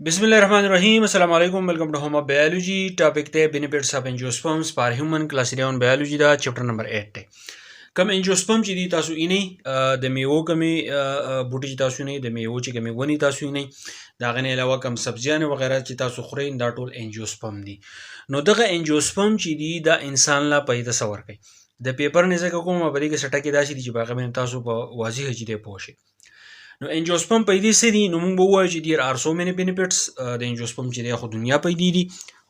بسم الله الرحمن الرحیم. السلام علیکم. ویلکم ټو ہوم اف بایولوژي. ټاپک ته بینیفټس اف انجیوسپرمز فار هیومن. کلاس 11 بایولوژي دا چپټر نمبر 8 ته. کم انجیوسپرم چې دي تاسو یې د میوو کمی بوټي چې تاسو نه د میوو چې کمی ونی تاسو یې نه دا غنه علاوه کم سبزیان و غیره چې تاسو خورئ دا ټول انجیوسپرم دي. نو دغه انجیوسپرم چې دي دا انسان لا پیدا تصور کوي. د پیپر نه ځکه کومه بری کې سټه کې داسې دي چې باغ تاسو په واضح چې دی پوه شئ. نو انجیوسپرم پیدا سي دي نو موږ به وایو چې دیر ار سو مینی بینیفټس د انجیوسپرم چې دی خو دنیا پیدا دي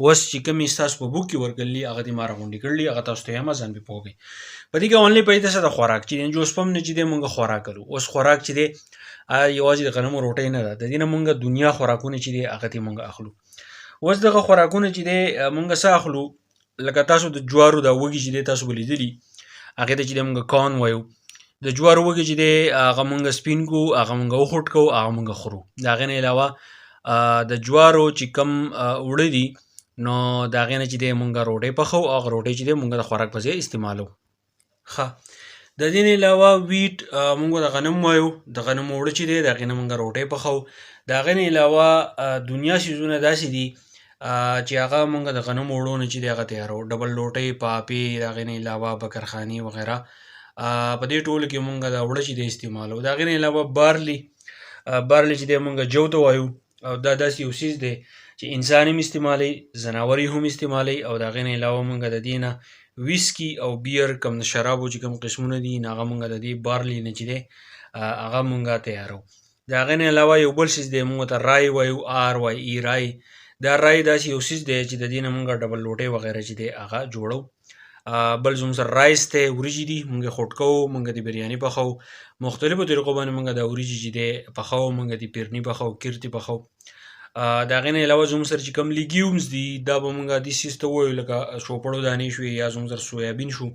وس چې کوم تاسو په بوک کې ورګلې هغه دې مار غونډې کړلې هغه تاسو ته امازون به پوګي په دې کې اونلی پیدا سره خوراک چې انجیوسپرم نه چې دی موږ خوراک کړو اوس خوراک چې دی یوازې د غنمو روټۍ نه ده د دې نه موږ دنیا خوراکونه چې دی هغه دې موږ اخلو اوس دغه خوراکونه چې دی موږ څه اخلو لکه تاسو د جوارو د وږي چې دی تاسو بلیدلی هغه ته چې موږ کون وایو د جوارو وږي چې دی هغه مونږ سپین کو هغه مونږ وخوټ کو هغه مونږ خورو دا غنه علاوه د جوارو چې کم وړي دي نو دا غنه چې دی مونږ روټي پخو هغه روټي چې دی مونږ د خوراک په ځای استعمالو ښه د دې علاوه ویټ مونږ د غنم وایو د غنم وړي چې دی دا غنه مونږ روټي پخو دا غنه علاوه دنیا سيزونه داسې دي چې هغه مونږ د غنم وړو نه چې دی هغه تیارو ډبل روټي پاپي دا غنه علاوه بکرخانی وغیرہ په دې ټولو کې مونږ دا وړه چې د استعمالو دا غیر علاوه بارلی چې د مونږ جو ته وایو او دا داسې یو سیز دی چې انسان هم استعمالي زناوري هم استعمالي او دا غیر علاوه مونږ د دې نه ویسکی او بیر کم شرابو چې کم قسمونه دي هغه مونږ د دې بارلی نه چې دی هغه مونږ تیارو دا غیر علاوه یو بل سیز دی مونږ ته رای وایو آر وای ای رای دا رای داسې یو سیز دی چې د دې نه مونږ ډبل لوټي وغیرہ چې دی هغه جوړو بل زموږ سره رایس ته وریجې دي مونږ خټ کوو مونږ د بریاني پخو مختلفو طریقو باندې مونږ د وریجې چې دی پخو مونږ د پیرني پخو کیرتي پخو دا غنه علاوه زموږ سره چې کم لیګیومز دي دا به مونږ د سیستو وایو لکه شوپړو دانې شو یا زموږ سره سویابین شو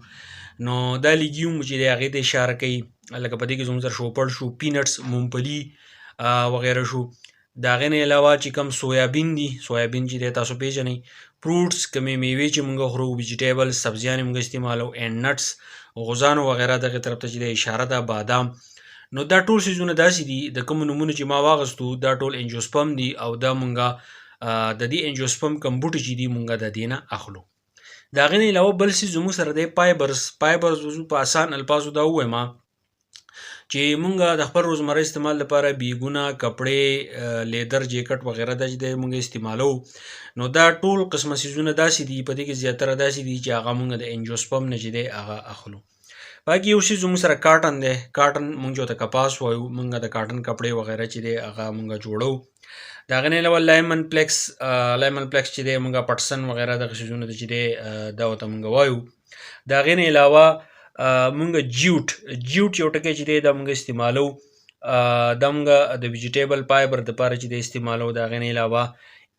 نو دا لیګیوم چې دی هغه ته اشاره کوي لکه په دې کې زموږ سره شوپړ شو پینټس مونګفلی وغیرہ شو دا غنه علاوه چې کم سویابین دي سویابین چې دی تاسو پیژنئ فروټس کمی میوې چې موږ خورو ویجیټیبل سبزیان موږ استعمالو اینڈ نټس غوزان وغیرہ دغه طرف ته چې د اشاره ده بادام نو دا ټول سيزونه داسې دي د کوم نمونه چې ما واغستو دا ټول انجیوسپرم دي او دا مونږه د دې انجیوسپرم کمبوټ چې دي مونږه د دینه اخلو دا غنه علاوه بل سي زمو سره د فایبرز په آسان الفاظو دا وایم چې مونږ د خپل روزمره استعمال لپاره بیګونه کپړې لیدر جیکټ وغیرہ د مونږ استعمالو نو دا ټول قسمه سيزونه داسې دي په دې کې زیاتره داسې دي چې هغه مونږ د انجیوسپرم نه چې دی هغه اخلو باقي یو شی زموږ سره کاټن دی کاټن مونږ ته کپاس وایو مونږ د کاټن کپړې وغیرہ چې دی هغه مونږ جوړو دا غنه علاوه لایمن پلیکس چې دی مونږ پټسن وغیرہ د سيزونه چې دی دا وته مونږ وایو دا غنه علاوه مونږ جیوټ یو ټکی چې دی دا مونږ استعمالو دا مونږ د ویجیټیبل فایبر د پاره چې دی استعمالو دا غنه علاوه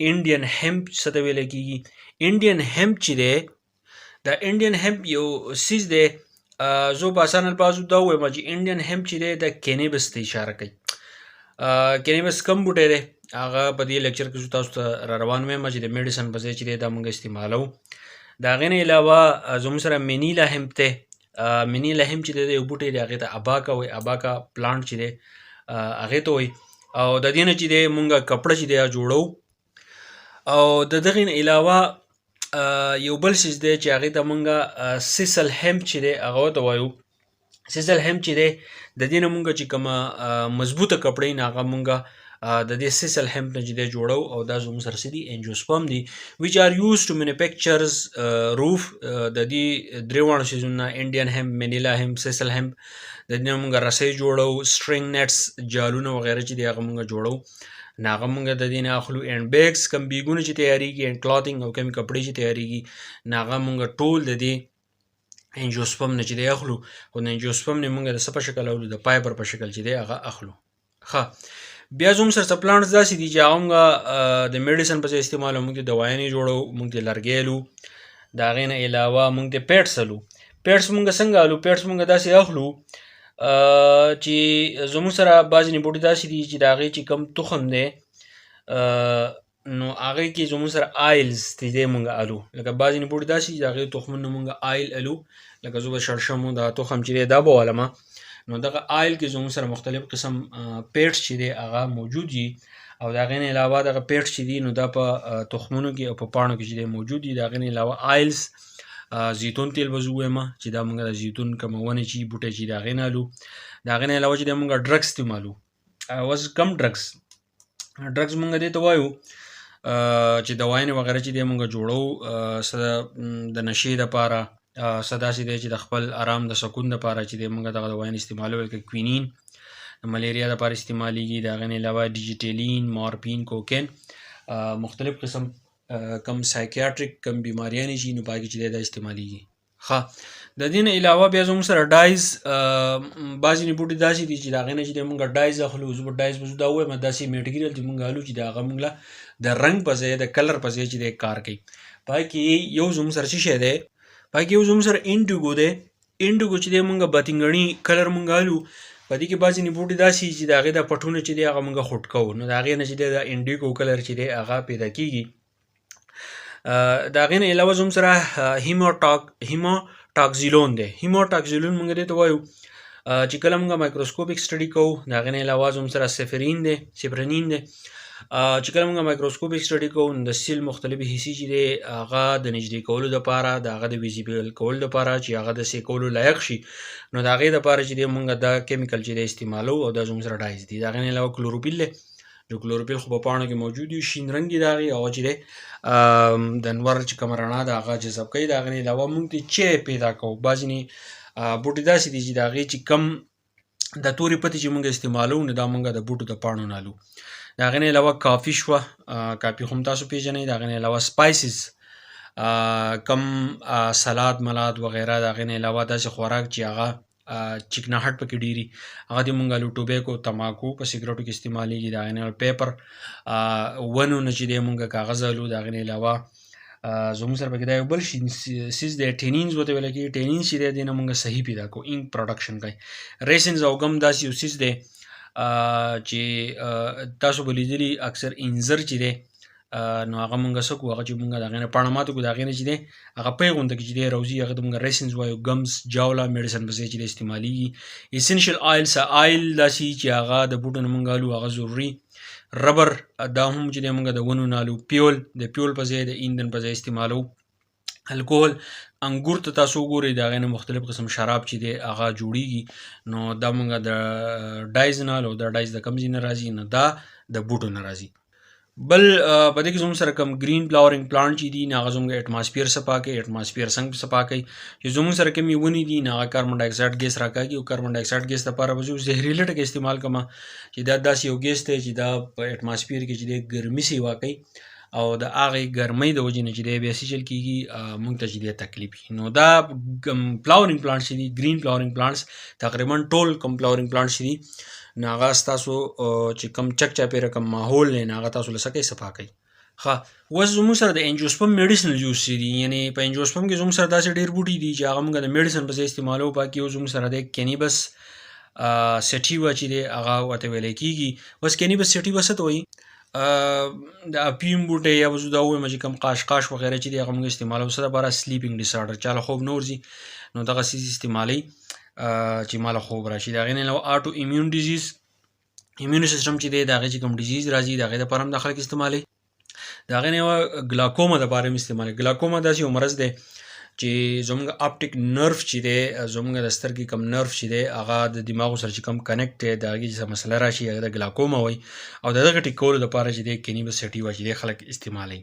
انډین هemp څه ته ویل کیږي انډین هemp چې دی دا انډین هemp یو سیز دی زه په آسان الفاظو دا وایم چې انډین هemp چې دی د کینیبس ته اشاره کوي کینیبس کم بوټی دی هغه په دې لیکچر کې تاسو ته را روان وایم چې د میډیسن په ځای چې دی دا مونږ استعمالو دا غنه علاوه زموږ سره منیلا هemp ته منیلا هemp چې دی یو بوټی دی هغه ته اباکا وایي اباکا پلانټ چې دی هغه ته وایي او د دې نه چې دی مونږ کپړه چې دی جوړو او د دغه علاوه یو بل څه دی چې هغه ته مونږه سیسل هemp چې دی هغه ته وایو سیسل هemp چې دی د دې نه مونږ چې کومه مضبوطه کپړې نه هغه مونږه د دې سیسل هemp نه چې دی جوړو او دا زموږ سره دي انجیوسپرم دي which are used to manufacture roof د دې دریوانو سيزونه انډین هemp منیلا هemp سیسل هemp د دې مونږه رسۍ جوړو سټرینګ نټس جالونه وغیرہ چې دی هغه مونږ جوړو ناغه مونږ د دې نه اخلو اینډ بیگز کم بیګونه چې تیاریږي اینډ کلاتینګ او کم کپړې چې تیاریږي ناغه مونږ ټول د دې انجیوسپرم نه چې دی اخلو خو د انجیوسپرم نه مونږ د څه په شکل اخلو د فایبر په شکل چې دی هغه اخلو ښه بیا زموږ سره پلانټس داسې دي چې هغه د میډیسن په ځای استعمالو مونږ د دوايانې جوړو مونږ د لرګیلو د هغې نه علاوه مونږ د پیټس الو پیټس مونږ څنګه الو پیټس مونږ داسې اخلو چې زموږ سره بعضې نیمبوټي داسې دي چې د هغې چې کم تخم دی نو هغې کې زموږ سره آیلز چې دی مونږ الو لکه بعضې نیمبوټي داسې چې د هغې تخمونه مونږ آیل الو لکه زه به شړشمو دا تخم چې دی دا به والمه نو دغه آیل کې زموږ سره مختلف قسم پیټس چې دی هغه موجود دي او د هغې نه علاوه دغه پیټ چې دي نو دا په تخمونو کې او په پاڼو کې چې دی موجود دي. د هغې نه علاوه آیلز زیتون تیل به زه ووایم چې دا مونږ د زیتون کومه ونې چې بوټی چې د هغې نه الو. د هغې نه علاوه چې دی مونږ ډرګس تې هم الو. اوس کم ډرګس مونږ دې ته وایو چې دواینې وغیره چې دی مونږ جوړو څه د نشې دپاره، څه داسې دی چې د خپل آرام د سکون دپاره چې دی مونږ دغه دواینې استعمالوو لکه کوینین د ملیریا دپاره استعمالیږي. د هغې نه علاوه ډیجیټیلین، مارپین، کوکین، مختلف قسم کم سایکیاټریک کم بیماریانې چې نو په هغې کې چې دی دا استعمالیږي. ښه د دې نه علاوه بیا زموږ سره ډایز بعضې بوټي داسې دي چې د هغې نه چې دی مونږ ډایز اخلو. زه به ډایز به زه دا ووایم داسې میټیریل چې مونږ الو چې د هغه مونږ له د رنګ په ځای د کلر په ځای چې دی کار کوي. په هغې کې یو زموږ سره څه شی دی، په هغې کې یو زموږ سره انډیګو دی. انډیګو چې دی مونږ بتنګړي کلر مونږ الو. په دې کې بعضې بوټي داسې چې د هغې دا پټونه چې دی هغه مونږ خوټ کوو نو د هغې نه چې دی د انډیګو کلر چې دی هغه پیدا کېږي. د هغې نه علاوه زموږ سره هیماټاکزیلون دی. هیماټاکزیلون مونږ دې ته وایو چې کله مونږ مایکروسکوپیک سټډي کوو. د هغې نه علاوه زموږ سره سپرینین دی چې کله مونږ مایکروسکوپیک سټډي کوو نو د سیل مختلفې حصې چې دی هغه د نږدې کولو دپاره، د هغه د ویزیبل کولو دپاره چې هغه د سیکولو لایق شي نو د هغې دپاره چې دی مونږ دا کیمیکل چې دی استعمالوو او دا زموږ سره ډایز دي. د هغې نه علاوه کلوروفیل دی جو کلوروفیل خو په پاڼو کې موجود وي، شین رنګ دی د هغې، هغه چې دی د انور چې کومه رڼا ده هغه جذب کوي. د هغې نه علاوه مونږ ترې چای پیدا کوو. بعضې بوټي داسې دي چې د هغې چې کم د تورې پتې چې مونږ استعمالوو نو دا مونږ د بوټو د پاڼو نه الو. د هغې نه علاوه کافي شوه، کافي خو هم تاسو پیژنئ. د هغې نه علاوه سپایسز کم سلاد ملاد وغیره. د هغې نه علاوه داسې خوراک چې هغه چکناهټ پکې ډېري هغه دې مونږ الو. ټوبیکو تماکو په سګرټو کې استعمالیږي. د هغې نه علاوه پیپر ونو نه چې دی مونږ کاغذ الو. د هغې نه علاوه زموږ سره پکې دا یو بل سیز دی ټینینز ورته ویل کېږي. ټینینز چې دی دې نه مونږ صحیح پیدا کوو، انک پروډکشن کوي. ریسنز او ګم داسې یو سیز دی چې تاسو به لیدلي اکثر انځر چې دی نو هغه مونږ څه کوو، هغه چې مونږ د هغې نه پاڼه ماتو کړو د هغې نه چې دی هغه پی غونته کې چې دی راوځي هغه ته مونږ ریسنز وایو. ګمز، جاوله، میډیسن په ځای چې دی استعمالیږي. اسینشل آیلز آیل داسې چې هغه د بوټو نه مونږ الو هغه ضروري. ربر دا هم چې دی مونږ د ونو نه الو. پیول د پیول په ځای د ایندن په ځای استعمالوو. الکوهل انګور ته تاسو وګورئ د هغې نه مختلف قسم شراب چې دی هغه جوړیږي نو دا مونږ د ډایز نه الو. دا ډایز د کوم ځای نه راځي نو دا د بوټو نه راځي. بل په دې کې زموږ سره کم ګرین فلاورینګ پلانټ چې دي نو هغه زموږ اټماسفیر صفا کوي. اټماسفیر څنګه صفا کوي چې زموږ سره کومې ونې دي نو هغه کاربن ډای اکسایډ ګیس راکاږي او کاربن ډای اکسایډ ګیس دپاره به زه زهریله ټکي استعمال کوم چې دا داسې یو ګیس دی چې دا په اټماسفیر کې چې دی ګرمي سیوا کوي او د هغې ګرمۍ د وجې نه چې دی بیا څه چل کېږي مونږ ته چې دی تکلیف وي. نو دا فلاورینګ پلانټس چې دي ګرین فلاورینګ پلانټس تقریبا ټول کم فلاورینګ پلانټس چې دي نو هغه ستاسو چې کم چک چاپېره کم ماحول دی نو هغه تاسو له څه کوي صفا کوي. ښه اوس زموږ سره د انجوسپم میډیسنل یوز چې دي یعنې په انجوسپم کې زموږ سره داسې ډېر بوټي دي چې هغه مونږ د میډیسن په ځای استعمالوو. په کې یو زموږ سره دی کینیبس سیټیوا چې دی هغه ورته ویلی کېږي. بس کینیبس سیټیوا څه ته وایي د اپیم بوټی یا به زه دا ووایم چې کوم قاشقاش وغیره چې دی هغه مونږ استعمالوو څه دپاره سلیپینګ ډسارډر چاله خوب نه ورځي نو دغه څیز استعمالوي چې ماله خوب راشي. د هغې نه علاوه آټو ایمیون ډیزیز ایمیون سیسټم چې دی د هغې چې کوم ډیزیز راځي د هغې دپاره هم دا خلک استعمالوي. د هغې نه علاوه ګلاکوما دپاره هم استعمالوي. ګلاکوما داسې یو مرض دی چې زموږ اپټیک نرف چې دی زموږ د سترګې کم نرف چې دی هغه د دماغو سره چې کم کنیکټ دی د هغې چې څه مسله راشي هغه د ګلاکوما وایي او د دغه ټیک کولو دپاره چې دی کینیبس سیټیوا چې دی خلک استعمالوي.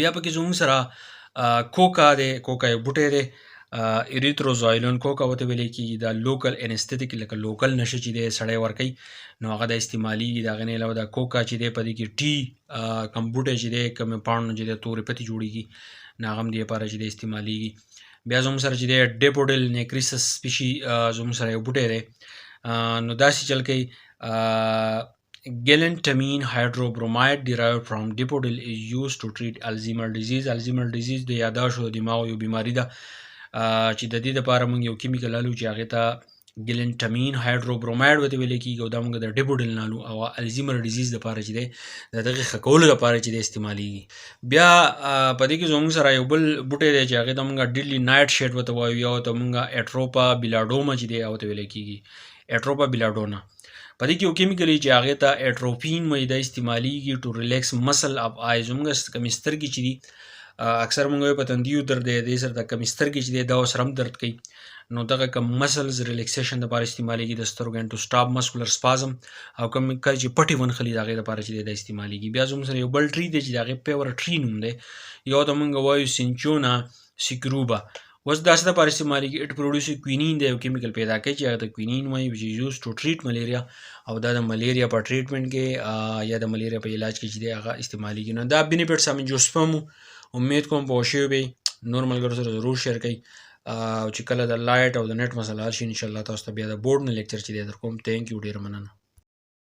بیا پکې زموږ سره کوکا دی. کوکا یو بوټی دی اریتروزایلون کوکا ورته ویلی کېږي. دا لوکل انستیتیک لکه لوکل نشه چې دی سړی ورکوي نو هغه د استعمالیږي. د هغې نه علاوه دا کوکا چې دی په دې کې ټي کم بوټی چې دی کومې پاڼو نه چې دی تورې پتې جوړېږي نو هغه هم دې لپاره چې دی استعمالیږي. بیا زموږ سره چې دی ډیپوډل نیکریسس سپیشي زموږ سره یو بوټی دی نو داسې چل کوي. ګیلنټامین هایډروبرومایډ ډیرایوډ فرام ډیپوډل از یوز ټو ټریټ الزیمر ډیزیز. الزیمر ډیزیز د یاداشت او دماغ یو بیماري ده چې د دې دپاره مونږ یو کیمیکل الو چې هغې ته ګیلنټامین هایډروبرومایډ ورته ویلی کېږي او دا مونږ د ډیپوډل نه الو او الزیمر ډیزیز دپاره چې دی د دغې ښه کولو دپاره چې دی استعمالیږي. بیا په دې کې زموږ سره یو بل بوټی دی چې هغې ته مونږ ډیډلي نایټ شیډ ورته وایو یا ورته مونږ اټروپا بیلاډوما چې دی هغه ورته ویلی کېږي اټروپا بیلاډونا. په دې کې یو کیمیکل چې هغه ته اټروپین وایي دا استعمالیږي ټو ریلیکس مسل اف آیز موږ کم سترګې چې دي اکثر موږ په تندیو درد دی د سر د کم سترګې چې دی دا سره هم درد کوي نو دغه کم مسلز ریلیکسیشن لپاره استعمالیږي د سترګو ټو سټاپ مسکولر سپازم او کوم کله چې پټي ونخلي دغه لپاره چې د استعمالیږي بیا زموږ سره یو بل ټری دی چې دغه پیور ټری نوم دی یو د موږ وایو سینچونا سیکروبا اوس داسې لپاره استعمالیږي اټ پروډوس کوینین دی یو کیمیکل پیدا کوي چې هغه د کوینین وایي which is used to treat malaria او دا د ملیریا په ټریټمنټ کې یا د ملیریا په علاج کې چې دی هغه استعمالیږي نو دا بینیفټس هم انجوسپم امید کوم په شی به نورمال ګر سره ضرور شیر کړئ او چې کله د لایټ او د نت مسله شي ان شاء الله تاسو ته بیا د بورډ نه لیکچر چې در کوم ثانک یو ډیر مننه